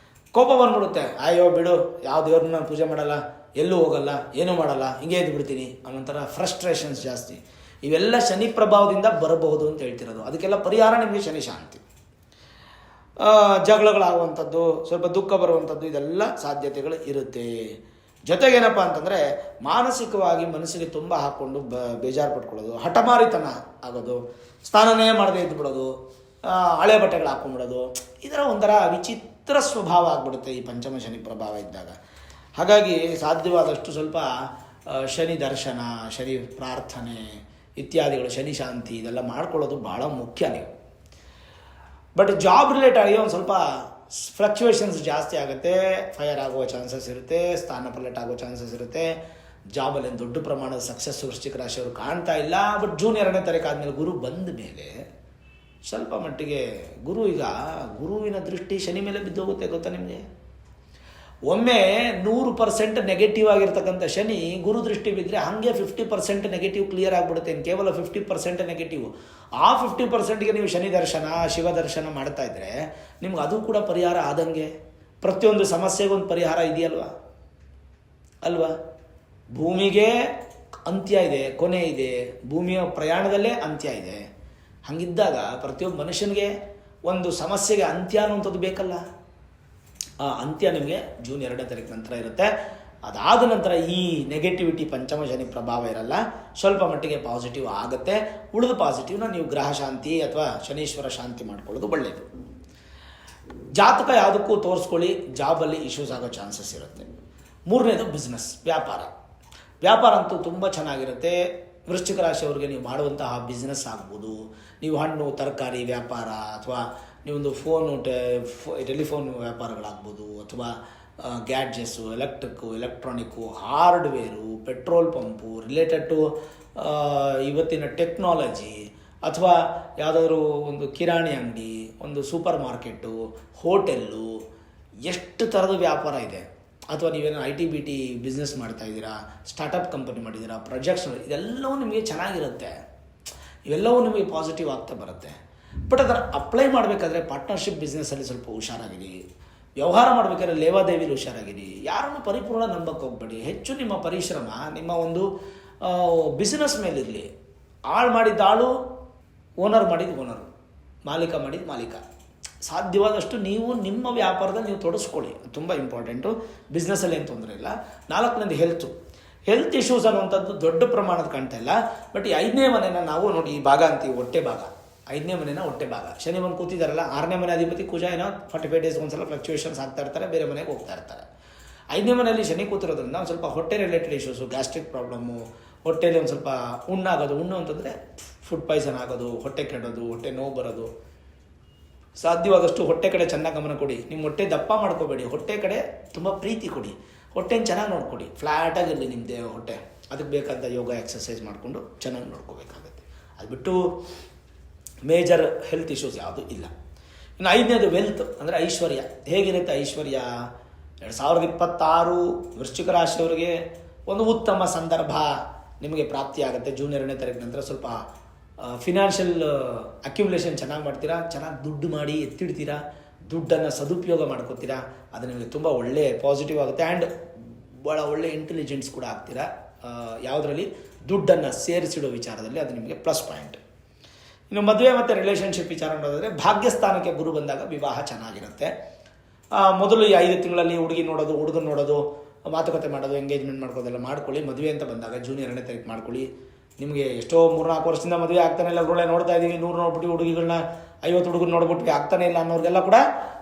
ಕೋಪ ಬಂದ್ಬಿಡುತ್ತೆ, ಅಯ್ಯೋ ಬಿಡು, ಯಾವ ದೇವ್ರನ್ನ ನಾನು ಪೂಜೆ ಮಾಡಲ್ಲ, ಎಲ್ಲೂ ಹೋಗಲ್ಲ, ಏನೂ ಮಾಡಲ್ಲ, ಹಿಂಗೆ ಎದ್ದು ಬಿಡ್ತೀನಿ ಅನ್ನೋಂಥರ ಫ್ರಸ್ಟ್ರೇಷನ್ಸ್ ಜಾಸ್ತಿ. ಇವೆಲ್ಲ ಶನಿ ಪ್ರಭಾವದಿಂದ ಬರಬಹುದು ಅಂತ ಹೇಳ್ತಿರೋದು. ಅದಕ್ಕೆಲ್ಲ ಪರಿಹಾರ ನಿಮಗೆ ಶನಿ ಶಾಂತಿ. ಜಗಳಗಳಾಗುವಂಥದ್ದು, ಸ್ವಲ್ಪ ದುಃಖ ಬರುವಂಥದ್ದು, ಇದೆಲ್ಲ ಸಾಧ್ಯತೆಗಳು ಇರುತ್ತೆ. ಜೊತೆಗೇನಪ್ಪ ಅಂತಂದರೆ ಮಾನಸಿಕವಾಗಿ ಮನಸ್ಸಿಗೆ ತುಂಬ ಹಾಕ್ಕೊಂಡು ಬೇಜಾರು ಪಟ್ಕೊಳ್ಳೋದು, ಹಠಮಾರಿತನ ಆಗೋದು, ಸ್ನಾನನೇ ಮಾಡದೇ ಇದ್ದು ಬಿಡೋದು, ಹಳೆ ಬಟ್ಟೆಗಳು ಹಾಕ್ಕೊಂಡ್ಬಿಡೋದು, ಇದರ ಒಂಥರ ವಿಚಿತ್ರ ಸ್ವಭಾವ ಆಗ್ಬಿಡುತ್ತೆ ಈ ಪಂಚಮ ಶನಿ ಪ್ರಭಾವ ಇದ್ದಾಗ. ಹಾಗಾಗಿ ಸಾಧ್ಯವಾದಷ್ಟು ಸ್ವಲ್ಪ ಶನಿ ದರ್ಶನ, ಶನಿ ಪ್ರಾರ್ಥನೆ ಇತ್ಯಾದಿಗಳು, ಶನಿ ಶಾಂತಿ ಇದೆಲ್ಲ ಮಾಡ್ಕೊಳ್ಳೋದು ಭಾಳ ಮುಖ್ಯ ನೀವು. ಬಟ್ ಜಾಬ್ ರಿಲೇಟೆಡ್ ಆಗಿ ಒಂದು ಸ್ವಲ್ಪ ಫ್ಲಕ್ಚುಯೇಷನ್ಸ್ ಜಾಸ್ತಿ ಆಗುತ್ತೆ. ಫೈರ್ ಆಗುವ ಚಾನ್ಸಸ್ ಇರುತ್ತೆ, ಸ್ಥಾನ ಪಲ್ಟ್ ಆಗೋ ಚಾನ್ಸಸ್ ಇರುತ್ತೆ. ಜಾಬಲ್ಲಿ ದೊಡ್ಡ ಪ್ರಮಾಣದ ಸಕ್ಸಸ್ ವೃಶ್ಚಿಕ ರಾಶಿಯವರು ಕಾಣ್ತಾ ಇಲ್ಲ. ಬಟ್ ಜೂನ್ 2ನೇ ತಾರೀಕು ಆದಮೇಲೆ ಗುರು ಬಂದ ಮೇಲೆ ಸ್ವಲ್ಪ ಮಟ್ಟಿಗೆ ಗುರುವಿನ ದೃಷ್ಟಿ ಶನಿ ಮೇಲೆ ಬಿದ್ದೋಗುತ್ತೆ. ಗೊತ್ತಾ ನಿಮಗೆ? ಒಮ್ಮೆ 100% ನೆಗೆಟಿವ್ ಆಗಿರ್ತಕ್ಕಂಥ ಶನಿ ಗುರು ದೃಷ್ಟಿ ಬಿದ್ದರೆ ಹಾಗೆ 50% ನೆಗೆಟಿವ್ ಕ್ಲಿಯರ್ ಆಗಿಬಿಡುತ್ತೆ. ಕೇವಲ 50% ನೆಗೆಟಿವ್. ಆ 50%ಗೆ ನೀವು ಶನಿ ದರ್ಶನ, ಶಿವ ದರ್ಶನ ಮಾಡ್ತಾ ಇದ್ರೆ ನಿಮ್ಗೆ ಅದು ಕೂಡ ಪರಿಹಾರ ಆದಂಗೆ. ಪ್ರತಿಯೊಂದು ಸಮಸ್ಯೆಗೊಂದು ಪರಿಹಾರ ಇದೆಯಲ್ವಾ? ಭೂಮಿಗೆ ಅಂತ್ಯ ಇದೆ, ಕೊನೆ ಇದೆ. ಭೂಮಿಯ ಪ್ರಯಾಣದಲ್ಲೇ ಅಂತ್ಯ ಇದೆ. ಹಾಗಿದ್ದಾಗ ಪ್ರತಿಯೊಬ್ಬ ಮನುಷ್ಯನಿಗೆ ಒಂದು ಸಮಸ್ಯೆಗೆ ಅಂತ್ಯ ಅನ್ನುವಂಥದ್ದು ಬೇಕಲ್ಲ. ಆ ಅಂತ್ಯ ನಿಮಗೆ ಜೂನ್ 2ನೇ ತಾರೀಕು ನಂತರ ಇರುತ್ತೆ. ಅದಾದ ನಂತರ ಈ ನೆಗೆಟಿವಿಟಿ ಪಂಚಮ ಶನಿ ಪ್ರಭಾವ ಇರಲ್ಲ, ಸ್ವಲ್ಪ ಮಟ್ಟಿಗೆ ಪಾಸಿಟಿವ್ ಆಗುತ್ತೆ. ಉಳಿದ ಪಾಸಿಟಿವ್ನ ನೀವು ಗ್ರಹ ಶಾಂತಿ ಅಥವಾ ಶನೀಶ್ವರ ಶಾಂತಿ ಮಾಡ್ಕೊಳ್ಳೋದು ಒಳ್ಳೆಯದು. ಜಾತಕ ಯಾವುದಕ್ಕೂ ತೋರಿಸ್ಕೊಳ್ಳಿ, ಜಾಬಲ್ಲಿ ಇಶ್ಯೂಸ್ ಆಗೋ ಚಾನ್ಸಸ್ ಇರುತ್ತೆ. 3ನೇದು ಬಿಸ್ನೆಸ್, ವ್ಯಾಪಾರ ಅಂತೂ ತುಂಬ ಚೆನ್ನಾಗಿರುತ್ತೆ. ವೃಶ್ಚಿಕ ರಾಶಿಯವರಿಗೆ ನೀವು ಮಾಡುವಂತಹ ಬಿಸ್ನೆಸ್ ಆಗ್ಬೋದು, ನೀವು ಹಣ್ಣು ತರಕಾರಿ ವ್ಯಾಪಾರ ಅಥವಾ ನೀವೊಂದು ಟೆಲಿಫೋನ್ ವ್ಯಾಪಾರಗಳಾಗ್ಬೋದು, ಅಥವಾ gadgets, electronic, hardware, petrol pump related to ಇವತ್ತಿನ ಟೆಕ್ನಾಲಜಿ, ಅಥವಾ ಯಾವುದಾದ್ರೂ ಒಂದು ಕಿರಾಣಿ ಅಂಗಡಿ, ಒಂದು ಸೂಪರ್ ಮಾರ್ಕೆಟು, ಹೋಟೆಲ್ಲು, ಎಷ್ಟು ಥರದ ವ್ಯಾಪಾರ ಇದೆ. ಅಥವಾ ನೀವೇನೋ IT-BT ಬಿಸ್ನೆಸ್ ಮಾಡ್ತಾಯಿದ್ದೀರಾ, ಸ್ಟಾರ್ಟಪ್ ಕಂಪನಿ ಮಾಡಿದ್ದೀರಾ, ಪ್ರಾಜೆಕ್ಟ್ಸ್, ಇದೆಲ್ಲವೂ ನಿಮಗೆ ಚೆನ್ನಾಗಿರುತ್ತೆ. ಇವೆಲ್ಲವೂ ನಿಮಗೆ ಪಾಸಿಟಿವ್ ಆಗ್ತಾ ಬರುತ್ತೆ. ಬಟ್ ಅದನ್ನು ಅಪ್ಲೈ ಮಾಡಬೇಕಾದ್ರೆ ಪಾರ್ಟ್ನರ್ಶಿಪ್ ಬಿಸ್ನೆಸ್ಸಲ್ಲಿ ಸ್ವಲ್ಪ ಹುಷಾರಾಗಿರಿ. ವ್ಯವಹಾರ ಮಾಡಬೇಕಾದ್ರೆ ಲೇವಾದೇವಿಲಿ ಹುಷಾರಾಗಿರಿ. ಯಾರನ್ನು ಪರಿಪೂರ್ಣ ನಂಬಕ್ಕೆ ಹೋಗಬೇಡಿ. ಹೆಚ್ಚು ನಿಮ್ಮ ಪರಿಶ್ರಮ ನಿಮ್ಮ ಒಂದು ಬಿಸ್ನೆಸ್ ಮೇಲಿರಲಿ. ಆಳು ಮಾಡಿದ್ದಾಳು, ಓನರ್ ಮಾಡಿದ್ದು ಓನರು, ಮಾಲೀಕ ಮಾಡಿದ್ದು ಮಾಲೀಕ. ಸಾಧ್ಯವಾದಷ್ಟು ನೀವು ನಿಮ್ಮ ವ್ಯಾಪಾರದಲ್ಲಿ ನೀವು ತೊಡಸ್ಕೊಳ್ಳಿ, ತುಂಬ ಇಂಪಾರ್ಟೆಂಟು. ಬಿಸ್ನೆಸ್ಸಲ್ಲಿ ಏನು ತೊಂದರೆ ಇಲ್ಲ. 4ನೇದು ಹೆಲ್ತ್ ಇಶ್ಯೂಸ್ ಅನ್ನುವಂಥದ್ದು ದೊಡ್ಡ ಪ್ರಮಾಣದ ಕಾಣ್ತಾ ಇಲ್ಲ. ಬಟ್ ಈ 5ನೇ ಮನೆನ ನಾವು ನೋಡಿ, ಈ ಭಾಗ ಅಂತೀವಿ ಹೊಟ್ಟೆ ಭಾಗ, 5ನೇ ಮನೆನ ಹೊಟ್ಟೆ ಭಾಗ. ಶನಿ ಬಂದು ಕೂತಿದ್ದಾರಲ್ಲ, 6ನೇ ಮನೆ ಅಧಿಪತಿ ಕುಜ ಏನೋ 45 ಡೇಸ್ ಒಂದ್ಸಲ ಫ್ಲಕ್ಚುಯೇಷನ್ಸ್ ಆಗ್ತಾ ಇರ್ತಾರೆ, ಬೇರೆ ಮನೆಗೆ ಹೋಗ್ತಾ ಇರ್ತಾರೆ. 5ನೇ ಮನೆಯಲ್ಲಿ ಶನಿ ಕೂತಿರೋದ್ರಿಂದ ಒಂದು ಸ್ವಲ್ಪ ಹೊಟ್ಟೆ ರಿಲೇಟೆಡ್ ಇಶ್ಯೂಸು, ಗ್ಯಾಸ್ಟ್ರಿಕ್ ಪ್ರಾಬ್ಲಮ್ಮು, ಹೊಟ್ಟೆಯಲ್ಲಿ ಒಂದು ಸ್ವಲ್ಪ ಹುಣ್ಣಾಗೋದು. ಹುಣ್ಣು ಅಂತಂದರೆ ಫುಡ್ ಪಾಯ್ಸನ್ ಆಗೋದು, ಹೊಟ್ಟೆ ಕೆಡೋದು, ಹೊಟ್ಟೆ ನೋವು ಬರೋದು. ಸಾಧ್ಯವಾದಷ್ಟು ಹೊಟ್ಟೆ ಕಡೆ ಚೆನ್ನಾಗಿ ಗಮನ ಕೊಡಿ. ನಿಮ್ಮ ಹೊಟ್ಟೆ ದಪ್ಪ ಮಾಡ್ಕೋಬೇಡಿ, ಹೊಟ್ಟೆ ಕಡೆ ತುಂಬ ಪ್ರೀತಿ ಕೊಡಿ. ಹೊಟ್ಟೆನ ಚೆನ್ನಾಗಿ ನೋಡ್ಕೊಡಿ, ಫ್ಲ್ಯಾಟಾಗಿರಲಿ ನಿಮ್ಮ ದೇಹ ಹೊಟ್ಟೆ. ಅದಕ್ಕೆ ಬೇಕಾದ ಯೋಗ ಎಕ್ಸಸೈಸ್ ಮಾಡಿಕೊಂಡು ಚೆನ್ನಾಗಿ ನೋಡ್ಕೋಬೇಕಾಗತ್ತೆ. ಅದು ಬಿಟ್ಟು ಮೇಜರ್ ಹೆಲ್ತ್ ಇಶ್ಯೂಸ್ ಯಾವುದೂ ಇಲ್ಲ. ಇನ್ನು 5ನೇದು ವೆಲ್ತ್ ಅಂದರೆ ಐಶ್ವರ್ಯ. ಹೇಗಿರುತ್ತೆ ಐಶ್ವರ್ಯ? 2026 ವೃಶ್ಚಿಕ ರಾಶಿಯವರಿಗೆ ಒಂದು ಉತ್ತಮ ಸಂದರ್ಭ ನಿಮಗೆ ಪ್ರಾಪ್ತಿಯಾಗುತ್ತೆ. ಜೂನ್ 2ನೇ ತಾರೀಕು ನಂತರ ಸ್ವಲ್ಪ ಫಿನಾನ್ಷಿಯಲ್ ಅಕ್ಯುಮುಲೇಷನ್ ಚೆನ್ನಾಗಿ ಮಾಡ್ತೀರಾ, ಚೆನ್ನಾಗಿ ದುಡ್ಡು ಮಾಡಿ ಎತ್ತಿಡ್ತೀರಾ, ದುಡ್ಡನ್ನು ಸದುಪಯೋಗ ಮಾಡ್ಕೋತೀರಾ. ಅದು ನಿಮಗೆ ತುಂಬ ಒಳ್ಳೆ ಪಾಸಿಟಿವ್ ಆಗುತ್ತೆ. ಆ್ಯಂಡ್ ಭಾಳ ಒಳ್ಳೆ ಇಂಟೆಲಿಜೆನ್ಸ್ ಕೂಡ ಆಗ್ತೀರಾ. ಯಾವುದರಲ್ಲಿ ದುಡ್ಡನ್ನು ಸೇರಿಸಿಡೋ ವಿಚಾರದಲ್ಲಿ ಅದು ನಿಮಗೆ ಪ್ಲಸ್ ಪಾಯಿಂಟ್. ಇನ್ನು ಮದುವೆ ಮತ್ತು ರಿಲೇಷನ್ಶಿಪ್ ವಿಚಾರ ನೋಡೋದಾದರೆ ಭಾಗ್ಯಸ್ಥಾನಕ್ಕೆ ಗುರು ಬಂದಾಗ ವಿವಾಹ ಚೆನ್ನಾಗಿರುತ್ತೆ. ಮೊದಲು ಈ 5 ತಿಂಗಳಲ್ಲಿ ಹುಡುಗಿ ನೋಡೋದು, ಹುಡುಗನ ನೋಡೋದು, ಮಾತುಕತೆ ಮಾಡೋದು, ಎಂಗೇಜ್ಮೆಂಟ್ ಮಾಡ್ಕೋದೆಲ್ಲ ಮಾಡ್ಕೊಳ್ಳಿ. ಮದುವೆ ಅಂತ ಬಂದಾಗ ಜೂನ್ 2ನೇ ತಾರೀಕು ಮಾಡ್ಕೊಳ್ಳಿ. ನಿಮಗೆ ಎಷ್ಟೋ 3-4 ವರ್ಷದಿಂದ ಮದುವೆ ಆಗ್ತಾನೆ ಇಲ್ಲ, ಒಳ್ಳೆ ನೋಡ್ತಾ ಇದ್ದೀವಿ, 100 ನೋಡ್ಬಿಟ್ಟು ಹುಡುಗಿಗಳನ್ನ 50 ಹುಡುಗರು ನೋಡ್ಬಿಟ್ಟು ಆಗ್ತಾನೆ ಇಲ್ಲ ಅನ್ನೋರಿಗೆಲ್ಲ ಕೂಡ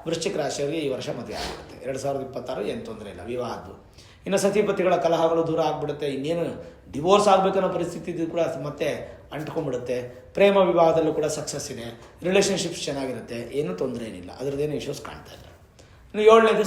ವೃಶ್ಚಿಕ ರಾಶಿಯವರಿಗೆ ಈ ವರ್ಷ ಮದುವೆ ಆಗುತ್ತೆ. 2026 ಏನು ತೊಂದರೆ ಇಲ್ಲ ವಿವಾಹದ್ದು. ಇನ್ನು ಸತಿಪತಿಗಳ ಕಲಹಗಳು ದೂರ ಆಗಿಬಿಡುತ್ತೆ. ಇನ್ನೇನು ಡಿವೋರ್ಸ್ ಆಗಬೇಕನ್ನೋ ಪರಿಸ್ಥಿತಿ ಕೂಡ ಮತ್ತೆ ಅಂಟ್ಕೊಂಡ್ಬಿಡುತ್ತೆ. ಪ್ರೇಮ ವಿವಾಹದಲ್ಲೂ ಕೂಡ ಸಕ್ಸಸ್ ಇದೆ. ರಿಲೇಷನ್ಶಿಪ್ಸ್ ಚೆನ್ನಾಗಿರುತ್ತೆ, ಏನೂ ತೊಂದರೆ ಏನಿಲ್ಲ, ಅದರದ್ದೇನು ಇಶ್ಯೂಸ್ ಕಾಣ್ತಾ ಇಲ್ಲ. ಇನ್ನು 7ನೇದು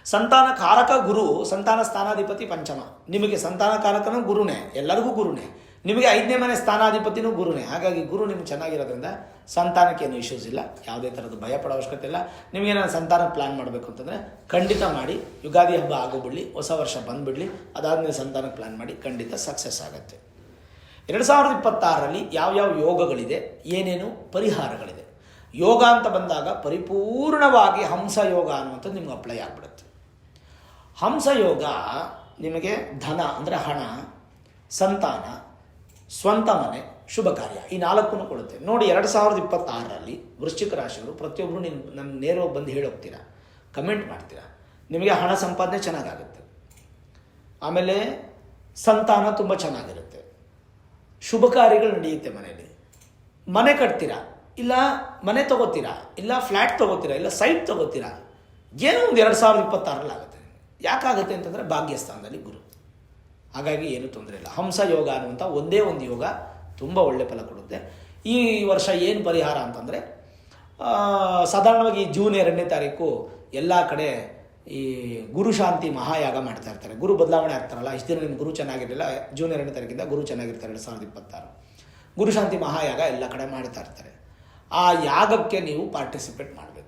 ಸಂತಾನ ಕಾರಕ ಗುರು, ಸಂತಾನ ಸ್ಥಾನಾಧಿಪತಿ ಪಂಚಮ. ನಿಮಗೆ ಸಂತಾನ ಕಾರಕನೂ ಗುರುನೇ, ಎಲ್ಲರಿಗೂ ಗುರುನೇ. ನಿಮಗೆ 5ನೇ ಮನೆ ಸ್ಥಾನಾಧಿಪತಿನೂ ಗುರುನೇ. ಹಾಗಾಗಿ ಗುರು ನಿಮ್ಗೆ ಚೆನ್ನಾಗಿರೋದ್ರಿಂದ ಸಂತಾನಕ್ಕೇನು ಇಶ್ಯೂಸ್ ಇಲ್ಲ, ಯಾವುದೇ ಥರದ್ದು ಭಯ ಪಡೋ ಅವಶ್ಯಕತೆ ಇಲ್ಲ. ನಿಮಗೇನಾದ್ರು ಸಂತಾನ ಪ್ಲ್ಯಾನ್ ಮಾಡಬೇಕು ಅಂತಂದರೆ ಖಂಡಿತ ಮಾಡಿ. ಯುಗಾದಿ ಹಬ್ಬ ಆಗೋಬಿಡಲಿ, ಹೊಸ ವರ್ಷ ಬಂದುಬಿಡಲಿ, ಅದಾದಮೇಲೆ ಸಂತಾನಕ್ಕೆ ಪ್ಲ್ಯಾನ್ ಮಾಡಿ, ಖಂಡಿತ ಸಕ್ಸಸ್ ಆಗುತ್ತೆ. 2026ರಲ್ಲಿ ಯಾವ್ಯಾವ ಯೋಗಗಳಿದೆ, ಏನೇನು ಪರಿಹಾರಗಳಿದೆ. ಯೋಗ ಅಂತ ಬಂದಾಗ ಪರಿಪೂರ್ಣವಾಗಿ ಹಂಸ ಯೋಗ ಅನ್ನುವಂಥದ್ದು ನಿಮ್ಗೆ ಅಪ್ಲೈ ಆಗಿಬಿಡುತ್ತೆ. ಹಂಸ ಯೋಗ ನಿಮಗೆ ಧನ ಅಂದರೆ ಹಣ, ಸಂತಾನ, ಸ್ವಂತ ಮನೆ, ಶುಭ ಕಾರ್ಯ, ಈ 4 ಕೊಡುತ್ತೆ. ನೋಡಿ, 2026ರಲ್ಲಿ ವೃಶ್ಚಿಕ ರಾಶಿಯವರು ಪ್ರತಿಯೊಬ್ಬರು ನನ್ನ ನೇರವಾಗಿ ಬಂದು ಹೇಳೋಗ್ತೀರಾ, ಕಮೆಂಟ್ ಮಾಡ್ತೀರಾ. ನಿಮಗೆ ಹಣ ಸಂಪಾದನೆ ಚೆನ್ನಾಗಾಗುತ್ತೆ, ಆಮೇಲೆ ಸಂತಾನ ತುಂಬ ಚೆನ್ನಾಗಿರುತ್ತೆ, ಶುಭ ಕಾರ್ಯಗಳು ನಡೆಯುತ್ತೆ ಮನೆಯಲ್ಲಿ, ಮನೆ ಕಟ್ತೀರಾ, ಇಲ್ಲ ಮನೆ ತೊಗೋತೀರಾ, ಇಲ್ಲ ಫ್ಲ್ಯಾಟ್ ತೊಗೋತೀರಾ, ಇಲ್ಲ ಸೈಟ್ ತೊಗೋತೀರಾ, ಏನೋ ಒಂದು 2026ರಲ್ಲಿ ಆಗುತ್ತೆ. ಯಾಕಾಗುತ್ತೆ ಅಂತಂದರೆ ಭಾಗ್ಯಸ್ಥಾನದಲ್ಲಿ ಗುರು. ಹಾಗಾಗಿ ಏನೂ ತೊಂದರೆ ಇಲ್ಲ. ಹಂಸ ಯೋಗ ಅನ್ನುವಂಥ ಒಂದೇ ಒಂದು ಯೋಗ ತುಂಬ ಒಳ್ಳೆ ಫಲ ಕೊಡುತ್ತೆ. ಈ ವರ್ಷ ಏನು ಪರಿಹಾರ ಅಂತಂದರೆ, ಸಾಧಾರಣವಾಗಿ ಜೂನ್ 2ನೇ ತಾರೀಕು ಎಲ್ಲ ಕಡೆ ಈ ಗುರುಶಾಂತಿ ಮಹಾಯಾಗ ಮಾಡ್ತಾ ಇರ್ತಾರೆ. ಗುರು ಬದಲಾವಣೆ ಆಗ್ತಾರಲ್ಲ, ಇಷ್ಟು ದಿನ ನಿಮ್ಮ ಗುರು ಚೆನ್ನಾಗಿರಲಿಲ್ಲ, ಜೂನ್ 2ನೇ ತಾರೀಕಿಂದ ಗುರು ಚೆನ್ನಾಗಿರ್ತಾರೆ. 2026 ಗುರುಶಾಂತಿ ಮಹಾಯಾಗ ಎಲ್ಲ ಕಡೆ ಮಾಡ್ತಾ ಇರ್ತಾರೆ. ಆ ಯಾಗಕ್ಕೆ ನೀವು ಪಾರ್ಟಿಸಿಪೇಟ್ ಮಾಡಬೇಕು.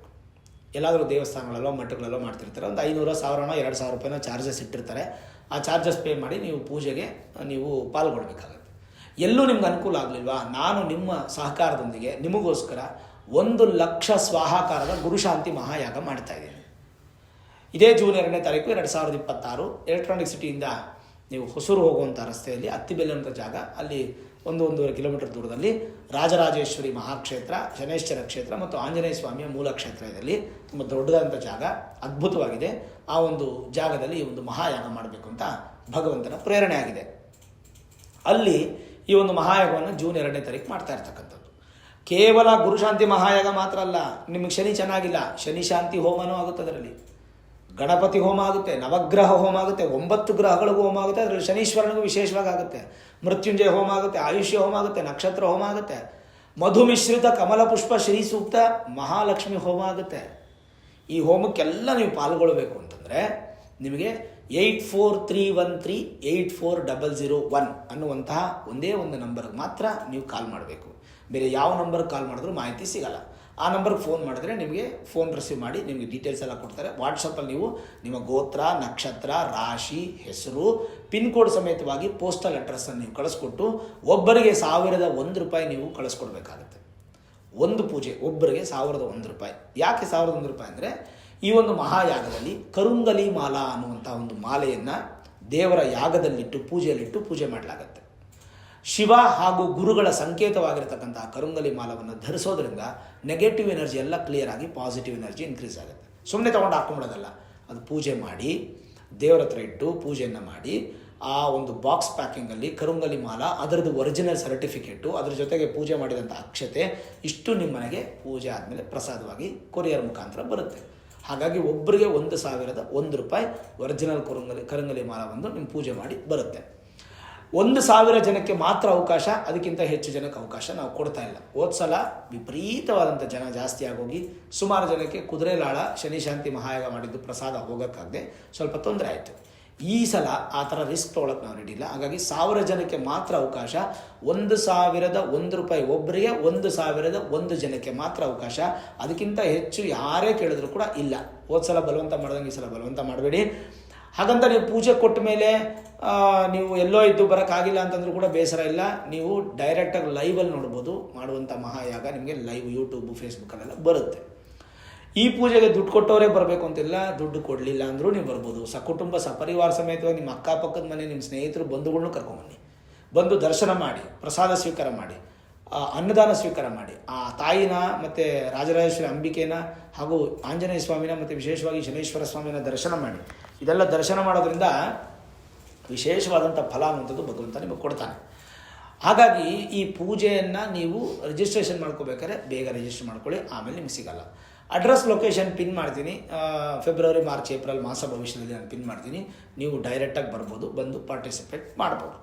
ಎಲ್ಲಾದರೂ ದೇವಸ್ಥಾನಗಳಲ್ಲೋ ಮಠಗಳಲ್ಲೋ ಮಾಡ್ತಿರ್ತಾರೆ. ಒಂದು 500, 1000, 2000 ರೂಪಾಯಿನೋ ಚಾರ್ಜಸ್ ಇಟ್ಟಿರ್ತಾರೆ. ಆ ಚಾರ್ಜಸ್ ಪೇ ಮಾಡಿ ನೀವು ಪೂಜೆಗೆ ನೀವು ಪಾಲ್ಗೊಳ್ಬೇಕಾಗತ್ತೆ. ಎಲ್ಲೂ ನಿಮ್ಗೆ ಅನುಕೂಲ ಆಗಲಿಲ್ವಾ, ನಾನು ನಿಮ್ಮ ಸಹಕಾರದೊಂದಿಗೆ ನಿಮಗೋಸ್ಕರ 1 ಲಕ್ಷ ಸ್ವಾಹಾಕಾರದ ಗುರುಶಾಂತಿ ಮಹಾಯಾಗ ಮಾಡ್ತಾಯಿದ್ದೀನಿ. ಇದೇ ಜೂನ್ 2ನೇ ತಾರೀಕು 2026 ಎಲೆಕ್ಟ್ರಾನಿಕ್ ಸಿಟಿಯಿಂದ ನೀವು ಹೊಸೂರು ಹೋಗುವಂಥ ರಸ್ತೆಯಲ್ಲಿ ಅತ್ತಿಬೆಲೆ ಅಂತ ಜಾಗ, ಅಲ್ಲಿ ಒಂದೂವರೆ ಕಿಲೋಮೀಟರ್ ದೂರದಲ್ಲಿ ರಾಜರಾಜೇಶ್ವರಿ ಮಹಾಕ್ಷೇತ್ರ, ಶನೈಶ್ಚರ ಕ್ಷೇತ್ರ ಮತ್ತು ಆಂಜನೇಯ ಸ್ವಾಮಿಯ ಮೂಲ ಕ್ಷೇತ್ರ ಇದರಲ್ಲಿ ತುಂಬ ದೊಡ್ಡದಾದಂಥ ಜಾಗ, ಅದ್ಭುತವಾಗಿದೆ. ಆ ಒಂದು ಜಾಗದಲ್ಲಿ ಈ ಒಂದು ಮಹಾಯಾಗ ಮಾಡಬೇಕು ಅಂತ ಭಗವಂತನ ಪ್ರೇರಣೆ ಆಗಿದೆ. ಅಲ್ಲಿ ಈ ಒಂದು ಮಹಾಯಾಗವನ್ನು ಜೂನ್ 2ನೇ ತಾರೀಕು ಮಾಡ್ತಾ ಇರ್ತಕ್ಕಂಥದ್ದು. ಕೇವಲ ಗುರುಶಾಂತಿ ಮಹಾಯಾಗ ಮಾತ್ರ ಅಲ್ಲ, ನಿಮಗೆ ಶನಿ ಚೆನ್ನಾಗಿಲ್ಲ, ಶನಿ ಶಾಂತಿ ಹೋಮನೂ ಆಗುತ್ತೆ, ಅದರಲ್ಲಿ ಗಣಪತಿ ಹೋಮ ಆಗುತ್ತೆ, ನವಗ್ರಹ ಹೋಮ ಆಗುತ್ತೆ, 9 ಗ್ರಹಗಳಿಗೂ ಹೋಮ ಆಗುತ್ತೆ, ಅದರಲ್ಲಿ ಶನೀಶ್ವರನಿಗೂ ವಿಶೇಷವಾಗಿ ಆಗುತ್ತೆ, ಮೃತ್ಯುಂಜಯ ಹೋಮ ಆಗುತ್ತೆ, ಆಯುಷ್ಯ ಹೋಮ ಆಗುತ್ತೆ, ನಕ್ಷತ್ರ ಹೋಮ ಆಗುತ್ತೆ, ಮಧು ಮಿಶ್ರಿತ ಕಮಲ ಪುಷ್ಪ ಶ್ರೀ ಸೂಕ್ತ ಮಹಾಲಕ್ಷ್ಮಿ ಹೋಮ ಆಗುತ್ತೆ. ಈ ಹೋಮಕ್ಕೆಲ್ಲ ನೀವು ಪಾಲ್ಗೊಳ್ಳಬೇಕು ಅಂತಂದರೆ ನಿಮಗೆ 8431384001 ಅನ್ನುವಂತಹ ಒಂದೇ ಒಂದು ನಂಬರ್ಗೆ ಮಾತ್ರ ನೀವು ಕಾಲ್ ಮಾಡಬೇಕು. ಬೇರೆ ಯಾವ ನಂಬರ್ಗೆ ಕಾಲ್ ಮಾಡಿದ್ರೂ ಮಾಹಿತಿ ಸಿಗಲ್ಲ. ಆ ನಂಬರ್ಗೆ ಫೋನ್ ಮಾಡಿದ್ರೆ ನಿಮಗೆ ಫೋನ್ ರಿಸೀವ್ ಮಾಡಿ ನಿಮಗೆ ಡೀಟೇಲ್ಸ್ ಎಲ್ಲ ಕೊಡ್ತಾರೆ. ವಾಟ್ಸಪ್ಪಲ್ಲಿ ನೀವು ನಿಮ್ಮ ಗೋತ್ರ, ನಕ್ಷತ್ರ, ರಾಶಿ, ಹೆಸರು, ಪಿನ್ ಕೋಡ್ ಸಮೇತವಾಗಿ ಪೋಸ್ಟಲ್ ಅಡ್ರೆಸ್ಸನ್ನು ನೀವು ಕಳಿಸ್ಕೊಟ್ಟು ಒಬ್ಬರಿಗೆ 1001 ರೂಪಾಯಿ ನೀವು ಕಳಿಸ್ಕೊಡ್ಬೇಕಾಗತ್ತೆ. ಒಂದು ಪೂಜೆ ಒಬ್ಬರಿಗೆ 1001 ರೂಪಾಯಿ. ಯಾಕೆ 1001 ರೂಪಾಯಿ ಅಂದರೆ ಈ ಒಂದು ಮಹಾಯಾಗದಲ್ಲಿ ಕರುಂಗಲಿ ಮಾಲಾ ಅನ್ನುವಂಥ ಒಂದು ಮಾಲೆಯನ್ನು ದೇವರ ಯಾಗದಲ್ಲಿಟ್ಟು ಪೂಜೆಯಲ್ಲಿಟ್ಟು ಪೂಜೆ ಮಾಡಲಾಗತ್ತೆ. ಶಿವ ಹಾಗೂ ಗುರುಗಳ ಸಂಕೇತವಾಗಿರ್ತಕ್ಕಂಥ ಕರುಂಗಲಿ ಮಾಲವನ್ನು ಧರಿಸೋದ್ರಿಂದ ನೆಗೆಟಿವ್ ಎನರ್ಜಿ ಎಲ್ಲ ಕ್ಲಿಯರ್ ಆಗಿ ಪಾಸಿಟಿವ್ ಎನರ್ಜಿ ಇನ್ಕ್ರೀಸ್ ಆಗುತ್ತೆ. ಸುಮ್ಮನೆ ತೊಗೊಂಡು ಹಾಕ್ಕೊಂಬಿಡೋದಲ್ಲ, ಅದು ಪೂಜೆ ಮಾಡಿ ದೇವರ ಹತ್ರ ಇಟ್ಟು ಪೂಜೆಯನ್ನು ಮಾಡಿ ಆ ಒಂದು ಬಾಕ್ಸ್ ಪ್ಯಾಕಿಂಗಲ್ಲಿ ಕರುಂಗಲಿ ಮಾಲ, ಅದರದ್ದು ಒರಿಜಿನಲ್ ಸರ್ಟಿಫಿಕೇಟು, ಅದರ ಜೊತೆಗೆ ಪೂಜೆ ಮಾಡಿದಂಥ ಅಕ್ಷತೆ ಇಷ್ಟು ನಿಮ್ಮ ಮನೆಗೆ ಪೂಜೆ ಆದಮೇಲೆ ಪ್ರಸಾದವಾಗಿ ಕೊರಿಯರ್ ಮುಖಾಂತರ ಬರುತ್ತೆ. ಹಾಗಾಗಿ ಒಬ್ಬರಿಗೆ 1001 ರೂಪಾಯಿ ಒರಿಜಿನಲ್ ಕರುಂಗಲಿ ಮಾಲ ಒಂದು ನಿಮ್ಮ ಪೂಜೆ ಮಾಡಿ ಬರುತ್ತೆ. 1000 ಜನಕ್ಕೆ ಮಾತ್ರ ಅವಕಾಶ, ಅದಕ್ಕಿಂತ ಹೆಚ್ಚು ಜನಕ್ಕೆ ಅವಕಾಶ ನಾವು ಕೊಡ್ತಾ ಇಲ್ಲ. ಹೋದ್ಸಲ ವಿಪರೀತವಾದಂಥ ಜನ ಜಾಸ್ತಿ ಆಗೋಗಿ ಸುಮಾರು ಜನಕ್ಕೆ ಕುದುರೆಲಾಳ ಶನಿ ಶಾಂತಿ ಮಹಾಯಾಗ ಮಾಡಿದ್ದು ಪ್ರಸಾದ ಹೋಗೋಕ್ಕಾಗದೆ ಸ್ವಲ್ಪ ತೊಂದರೆ ಆಯಿತು. ಈ ಸಲ ಆ ಥರ ರಿಸ್ಕ್ ತೊಗೊಳಕ್ಕೆ ನಾವು ರೆಡಿ ಇಲ್ಲ. ಹಾಗಾಗಿ 1000 ಜನಕ್ಕೆ ಮಾತ್ರ ಅವಕಾಶ. 1001 ರೂಪಾಯಿ ಒಬ್ಬರಿಗೆ, 1001 ಜನಕ್ಕೆ ಮಾತ್ರ ಅವಕಾಶ. ಅದಕ್ಕಿಂತ ಹೆಚ್ಚು ಯಾರೇ ಕೇಳಿದ್ರು ಕೂಡ ಇಲ್ಲ. ಹೋದ್ಸಲ ಬಲವಂತ ಮಾಡ್ದಂಗೆ ಈ ಸಲ ಬಲವಂತ ಮಾಡಬೇಡಿ. ಹಾಗಂತ ನೀವು ಪೂಜೆ ಕೊಟ್ಟ ಮೇಲೆ ನೀವು ಎಲ್ಲೋ ಇದ್ದು ಬರೋಕ್ಕಾಗಿಲ್ಲ ಅಂತಂದ್ರೂ ಕೂಡ ಬೇಸರ ಇಲ್ಲ. ನೀವು ಡೈರೆಕ್ಟಾಗಿ ಲೈವಲ್ಲಿ ನೋಡ್ಬೋದು. ಮಾಡುವಂಥ ಮಹಾಯಾಗ ನಿಮಗೆ ಲೈವ್ ಯೂಟ್ಯೂಬ್, ಫೇಸ್ಬುಕ್ಕಲ್ಲೆಲ್ಲ ಬರುತ್ತೆ. ಈ ಪೂಜೆಗೆ ದುಡ್ಡು ಕೊಟ್ಟವರೇ ಬರಬೇಕು ಅಂತಿಲ್ಲ, ದುಡ್ಡು ಕೊಡಲಿಲ್ಲ ಅಂದರೂ ನೀವು ಬರ್ಬೋದು. ಸಕುಟುಂಬ ಸಪರಿವಾರ ಸಮೇತವಾಗಿ ನಿಮ್ಮ ಅಕ್ಕಪಕ್ಕದ ಮನೆ, ನಿಮ್ಮ ಸ್ನೇಹಿತರು, ಬಂಧುಗಳನ್ನೂ ಕರ್ಕೊಂಬನ್ನಿ. ಬಂದು ದರ್ಶನ ಮಾಡಿ, ಪ್ರಸಾದ ಸ್ವೀಕಾರ ಮಾಡಿ, ಅನ್ನದಾನ ಸ್ವೀಕಾರ ಮಾಡಿ. ಆ ತಾಯಿನ ಮತ್ತು ರಾಜರಾಜೇಶ್ವರಿ ಅಂಬಿಕೆನ ಹಾಗೂ ಆಂಜನೇಯ ಸ್ವಾಮಿನ ಮತ್ತು ವಿಶೇಷವಾಗಿ ಶನೇಶ್ವರ ಸ್ವಾಮಿನ ದರ್ಶನ ಮಾಡಿ. ಇದೆಲ್ಲ ದರ್ಶನ ಮಾಡೋದ್ರಿಂದ ವಿಶೇಷವಾದಂಥ ಫಲ ಅನ್ನುವಂಥದ್ದು ಭಗವಂತ ನಿಮಗೆ ಕೊಡ್ತಾನೆ. ಹಾಗಾಗಿ ಈ ಪೂಜೆಯನ್ನು ನೀವು ರಿಜಿಸ್ಟ್ರೇಷನ್ ಮಾಡ್ಕೋಬೇಕಾದ್ರೆ ಬೇಗ ರಿಜಿಸ್ಟರ್ ಮಾಡ್ಕೊಳ್ಳಿ, ಆಮೇಲೆ ನಿಮ್ಗೆ ಸಿಗಲ್ಲ. ಅಡ್ರೆಸ್, ಲೊಕೇಶನ್ ಪಿನ್ ಮಾಡ್ತೀನಿ. ಫೆಬ್ರವರಿ, ಮಾರ್ಚ್, ಏಪ್ರಿಲ್ ಮಾಸ ಭವಿಷ್ಯದಲ್ಲಿ ನಾನು ಪಿನ್ ಮಾಡ್ತೀನಿ. ನೀವು ಡೈರೆಕ್ಟಾಗಿ ಬರ್ಬೋದು, ಬಂದು ಪಾರ್ಟಿಸಿಪೇಟ್ ಮಾಡ್ಬೋದು.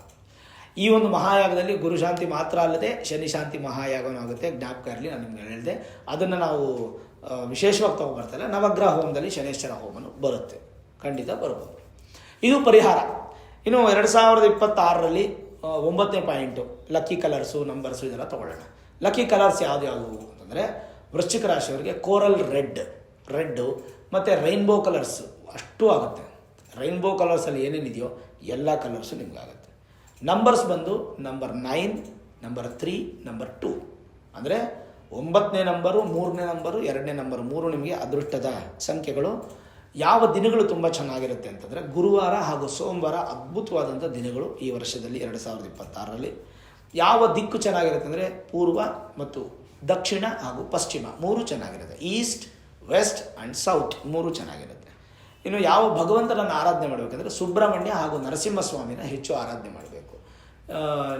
ಈ ಒಂದು ಮಹಾಯಾಗದಲ್ಲಿ ಗುರುಶಾಂತಿ ಮಾತ್ರ ಅಲ್ಲದೆ ಶನಿ ಶಾಂತಿ ಮಹಾಯಾಗನೂ ಆಗುತ್ತೆ. ಜ್ಞಾಪಕ ಇರಲಿ, ನಾನು ನಿಮ್ಗೆ ಹೇಳಿದೆ. ಅದನ್ನು ನಾವು ವಿಶೇಷವಾಗಿ ತೊಗೊಬರ್ತಾಯಿಲ್ಲ. ನವಗ್ರಹ ಹೋಮದಲ್ಲಿ ಶನೇಶ್ವರ ಹೋಮನು ಬರುತ್ತೆ, ಖಂಡಿತ ಬರ್ಬೋದು. ಇದು ಪರಿಹಾರ. ಇನ್ನು 2026ರಲ್ಲಿ 9ನೇ ಪಾಯಿಂಟು ಲಕ್ಕಿ ಕಲರ್ಸು, ನಂಬರ್ಸು ಇದೆಲ್ಲ ತೊಗೊಳ್ಳೋಣ. ಲಕ್ಕಿ ಕಲರ್ಸ್ ಯಾವ್ದು ಅಂತಂದರೆ ವೃಶ್ಚಿಕ ರಾಶಿಯವರಿಗೆ ಕೋರಲ್ ರೆಡ್ಡು ಮತ್ತು ರೈನ್ಬೋ ಕಲರ್ಸ್ ಅಷ್ಟು ಆಗುತ್ತೆ. ರೈನ್ಬೋ ಕಲರ್ಸಲ್ಲಿ ಏನೇನಿದೆಯೋ ಎಲ್ಲ ಕಲರ್ಸು ನಿಮಗಾಗುತ್ತೆ. ನಂಬರ್ಸ್ ಬಂದು ನಂಬರ್ 9, ನಂಬರ್ 3, ನಂಬರ್ 2. ಅಂದರೆ 9ನೇ ನಂಬರು, 3ನೇ ನಂಬರು, 2ನೇ ನಂಬರು 3 ನಿಮಗೆ ಅದೃಷ್ಟದ ಸಂಖ್ಯೆಗಳು. ಯಾವ ದಿನಗಳು ತುಂಬ ಚೆನ್ನಾಗಿರುತ್ತೆ ಅಂತಂದರೆ ಗುರುವಾರ ಹಾಗೂ ಸೋಮವಾರ ಅದ್ಭುತವಾದಂಥ ದಿನಗಳು ಈ ವರ್ಷದಲ್ಲಿ 2026ರಲ್ಲಿ. ಯಾವ ದಿಕ್ಕು ಚೆನ್ನಾಗಿರುತ್ತೆ ಅಂದರೆ ಪೂರ್ವ ಮತ್ತು ದಕ್ಷಿಣ ಹಾಗೂ ಪಶ್ಚಿಮ 3 ಚೆನ್ನಾಗಿರುತ್ತೆ. ಈಸ್ಟ್, ವೆಸ್ಟ್ ಆ್ಯಂಡ್ ಸೌತ್ 3 ಚೆನ್ನಾಗಿರುತ್ತೆ. ಇನ್ನು ಯಾವ ಭಗವಂತನನ್ನು ಆರಾಧನೆ ಮಾಡಬೇಕಂದ್ರೆ ಸುಬ್ರಹ್ಮಣ್ಯ ಹಾಗೂ ನರಸಿಂಹಸ್ವಾಮಿನ ಹೆಚ್ಚು ಆರಾಧನೆ ಮಾಡಬೇಕು.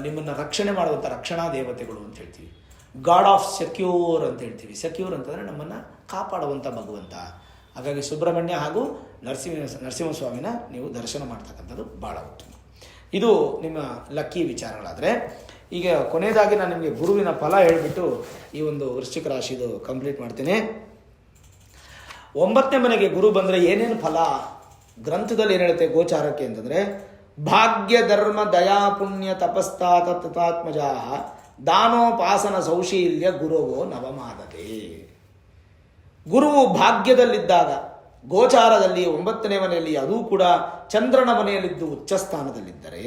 ನಿಮ್ಮನ್ನು ರಕ್ಷಣೆ ಮಾಡುವಂಥ ರಕ್ಷಣಾ ದೇವತೆಗಳು ಅಂತ ಹೇಳ್ತೀವಿ. ಗಾಡ್ ಆಫ್ ಸೆಕ್ಯೂರ್ ಅಂತ ಹೇಳ್ತೀವಿ. ಸೆಕ್ಯೂರ್ ಅಂತಂದರೆ ನಮ್ಮನ್ನು ಕಾಪಾಡುವಂಥ ಭಗವಂತ. ಹಾಗಾಗಿ ಸುಬ್ರಹ್ಮಣ್ಯ ಹಾಗೂ ನರಸಿಂಹಸ್ವಾಮಿನ ನೀವು ದರ್ಶನ ಮಾಡ್ತಕ್ಕಂಥದ್ದು ಭಾಳ ಉತ್ತಮ. ಇದು ನಿಮ್ಮ ಲಕ್ಕಿ ವಿಚಾರಗಳಾದರೆ, ಈಗ ಕೊನೆಯದಾಗಿ ನಾನು ನಿಮಗೆ ಗುರುವಿನ ಫಲ ಹೇಳಿಬಿಟ್ಟು ಈ ಒಂದು ವೃಶ್ಚಿಕ ರಾಶಿದು ಕಂಪ್ಲೀಟ್ ಮಾಡ್ತೇನೆ. 9ನೇ ಮನೆಗೆ ಗುರು ಬಂದರೆ ಏನೇನು ಫಲ ಗ್ರಂಥದಲ್ಲಿ ಏನು ಹೇಳುತ್ತೆ ಗೋಚಾರಕ್ಕೆ ಅಂತಂದರೆ, ಭಾಗ್ಯ ಧರ್ಮ ದಯಾ ಪುಣ್ಯ ತಪಸ್ತಾತ ತಥಾತ್ಮಜಾ ದಾನೋಪಾಸನ ಸೌಶೀಲ್ಯ ಗುರುವೋ ನವಮಾದತೆ. ಗುರುವು ಭಾಗ್ಯದಲ್ಲಿದ್ದಾಗ ಗೋಚಾರದಲ್ಲಿ 9ನೇ ಮನೆಯಲ್ಲಿ, ಅದೂ ಕೂಡ ಚಂದ್ರನ ಮನೆಯಲ್ಲಿದ್ದು ಉಚ್ಚಸ್ಥಾನದಲ್ಲಿದ್ದರೆ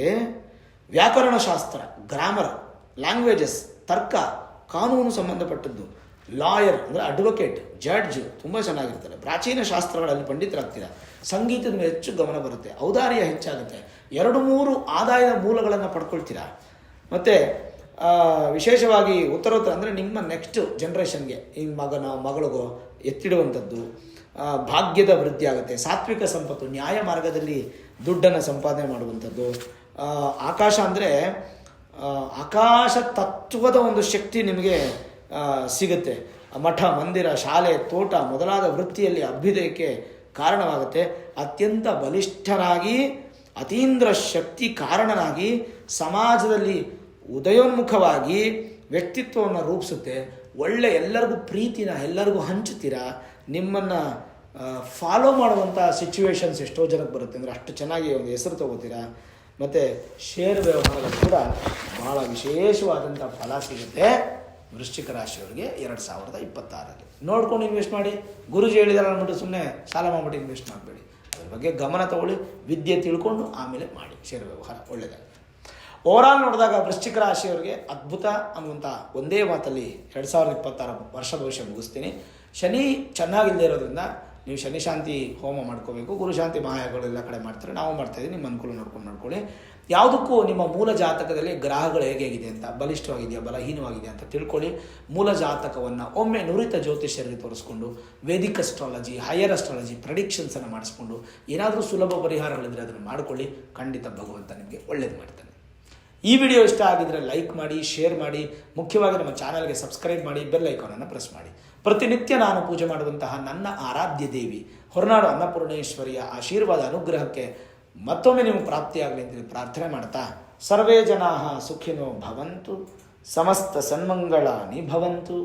ವ್ಯಾಕರಣಶಾಸ್ತ್ರ, ಗ್ರಾಮರ್, ಲ್ಯಾಂಗ್ವೇಜಸ್, ತರ್ಕ, ಕಾನೂನು ಸಂಬಂಧಪಟ್ಟದ್ದು, ಲಾಯರ್ ಅಂದರೆ ಅಡ್ವೊಕೇಟ್, ಜಡ್ಜ್ ತುಂಬ ಚೆನ್ನಾಗಿರ್ತಾರೆ. ಪ್ರಾಚೀನ ಶಾಸ್ತ್ರಗಳಲ್ಲಿ ಪಂಡಿತರಾಗ್ತೀರ. ಸಂಗೀತದ ಮೇಲೆ ಹೆಚ್ಚು ಗಮನ ಬರುತ್ತೆ. ಔದಾರ್ಯ ಹೆಚ್ಚಾಗುತ್ತೆ. 2-3 ಆದಾಯದ ಮೂಲಗಳನ್ನು ಪಡ್ಕೊಳ್ತೀರಾ. ಮತ್ತು ವಿಶೇಷವಾಗಿ ಉತ್ತರೋತ್ತರ ಅಂದರೆ ನಿಮ್ಮ ನೆಕ್ಸ್ಟ್ ಜನ್ರೇಷನ್ಗೆ ಈ ಮಗಳಿಗೋ ಎತ್ತಿಡುವಂಥದ್ದು, ಭಾಗ್ಯದ ವೃದ್ಧಿ ಆಗುತ್ತೆ, ಸಾತ್ವಿಕ ಸಂಪತ್ತು, ನ್ಯಾಯ ಮಾರ್ಗದಲ್ಲಿ ದುಡ್ಡನ್ನು ಸಂಪಾದನೆ ಮಾಡುವಂಥದ್ದು. ಆಕಾಶ ಅಂದರೆ ಆಕಾಶ ತತ್ವದ ಒಂದು ಶಕ್ತಿ ನಿಮಗೆ ಸಿಗುತ್ತೆ. ಮಠ, ಮಂದಿರ, ಶಾಲೆ, ತೋಟ ಮೊದಲಾದ ವೃತ್ತಿಯಲ್ಲಿ ಅಭ್ಯುದಯಕ್ಕೆ ಕಾರಣವಾಗುತ್ತೆ. ಅತ್ಯಂತ ಬಲಿಷ್ಠರಾಗಿ ಅತೀಂದ್ರ ಶಕ್ತಿ ಕಾರಣನಾಗಿ ಸಮಾಜದಲ್ಲಿ ಉದಯೋನ್ಮುಖವಾಗಿ ವ್ಯಕ್ತಿತ್ವವನ್ನು ರೂಪಿಸುತ್ತೆ. ಒಳ್ಳೆ ಎಲ್ಲರಿಗೂ ಪ್ರೀತಿನ ಎಲ್ಲರಿಗೂ ಹಂಚುತ್ತೀರಾ. ನಿಮ್ಮನ್ನು ಫಾಲೋ ಮಾಡುವಂಥ ಸಿಚುವೇಶನ್ಸ್ ಎಷ್ಟೋ ಜನಕ್ಕೆ ಬರುತ್ತೆ. ಅಂದರೆ ಅಷ್ಟು ಚೆನ್ನಾಗಿ ಒಂದು ಹೆಸರು ತಗೋತೀರಾ. ಮತ್ತು ಶೇರ್ ವ್ಯವಹಾರಗಳು ಕೂಡ ಭಾಳ ವಿಶೇಷವಾದಂಥ ಫಲ ಸಿಗುತ್ತೆ ವೃಶ್ಚಿಕ ರಾಶಿಯವರಿಗೆ 2026ರಲ್ಲಿ. ನೋಡ್ಕೊಂಡು ಇನ್ವೆಸ್ಟ್ ಮಾಡಿ. ಗುರುಜಿ ಹೇಳಿದಾರೆ ಅಂದ್ಬಿಟ್ಟು ಸುಮ್ಮನೆ ಸಾಲ ಮಾಡಿಬಿಟ್ಟು ಇನ್ವೆಸ್ಟ್ ಮಾಡಬೇಡಿ. ಅದ್ರ ಬಗ್ಗೆ ಗಮನ ತಗೊಳ್ಳಿ, ವಿದ್ಯೆ ತಿಳ್ಕೊಂಡು ಆಮೇಲೆ ಮಾಡಿ. ಶೇರ್ ವ್ಯವಹಾರ ಒಳ್ಳೆಯದಾಗುತ್ತೆ. ಓವರಾಲ್ ನೋಡಿದಾಗ ವೃಶ್ಚಿಕ ರಾಶಿಯವರಿಗೆ ಅದ್ಭುತ ಅನ್ನುವಂಥ ಒಂದೇ ಮಾತಲ್ಲಿ 2026 ವರ್ಷ ಭವಿಷ್ಯ ಮುಗಿಸ್ತೀನಿ. ಶನಿ ಚೆನ್ನಾಗಿಲ್ಲದೆ ಇರೋದ್ರಿಂದ ನೀವು ಶನಿ ಶಾಂತಿ ಹೋಮ ಮಾಡ್ಕೋಬೇಕು. ಗುರು ಶಾಂತಿ ಮಹಾಯಾಗಗಳೆಲ್ಲ ಕಡೆ ಮಾಡ್ತಾರೆ, ನಾವು ಮಾಡ್ತಾಯಿದ್ದೀವಿ. ನಿಮ್ಮ ಅನುಕೂಲ ನೋಡ್ಕೊಳ್ಳಿ. ಯಾವುದಕ್ಕೂ ನಿಮ್ಮ ಮೂಲ ಜಾತಕದಲ್ಲಿ ಗ್ರಹಗಳು ಹೇಗಿದೆ ಅಂತ, ಬಲಿಷ್ಠವಾಗಿದೆಯಾ ಬಲಹೀನವಾಗಿದೆಯಾ ಅಂತ ತಿಳ್ಕೊಳ್ಳಿ. ಮೂಲ ಜಾತಕವನ್ನು ಒಮ್ಮೆ ನುರಿತ ಜ್ಯೋತಿಷ್ಯರಿಗೆ ತೋರಿಸ್ಕೊಂಡು ವೇದಿಕ್ ಅಸ್ಟ್ರಾಲಜಿ, ಹೈಯರ್ ಅಸ್ಟ್ರಾಲಜಿ ಪ್ರೆಡಿಕ್ಷನ್ಸನ್ನು ಮಾಡಿಸ್ಕೊಂಡು ಏನಾದರೂ ಸುಲಭ ಪರಿಹಾರಗಳಿದ್ರೆ ಅದನ್ನು ಮಾಡಿಕೊಳ್ಳಿ. ಖಂಡಿತ ಭಗವಂತ ನಿಮಗೆ ಒಳ್ಳೇದು ಮಾಡ್ತಾನೆ. ಈ ವಿಡಿಯೋ ಇಷ್ಟ ಆಗಿದ್ರೆ ಲೈಕ್ ಮಾಡಿ, ಶೇರ್ ಮಾಡಿ, ಮುಖ್ಯವಾಗಿ ನಮ್ಮ ಚಾನಲ್ಗೆ ಸಬ್ಸ್ಕ್ರೈಬ್ ಮಾಡಿ, ಬೆಲ್ ಐಕಾನನ್ನು ಪ್ರೆಸ್ ಮಾಡಿ. ಪ್ರತಿನಿತ್ಯ ನಾನು ಪೂಜೆ ಮಾಡುವಂತಹ ನನ್ನ ಆರಾಧ್ಯ ದೇವಿ ಹೊರನಾಡು ಅನ್ನಪೂರ್ಣೇಶ್ವರಿಯ ಆಶೀರ್ವಾದ ಅನುಗ್ರಹಕ್ಕೆ ಮತ್ತೊಮ್ಮೆ ನೀವು ಪ್ರಾಪ್ತಿಯಾಗಲಿ ಅಂತೇಳಿ ಪ್ರಾರ್ಥನೆ ಮಾಡ್ತಾ, ಸರ್ವೇ ಜನಾಃ ಸುಖಿನೋ ಭವಂತು, ಸಮಸ್ತ ಸನ್ಮಂಗಳಾನಿ ಭವಂತು.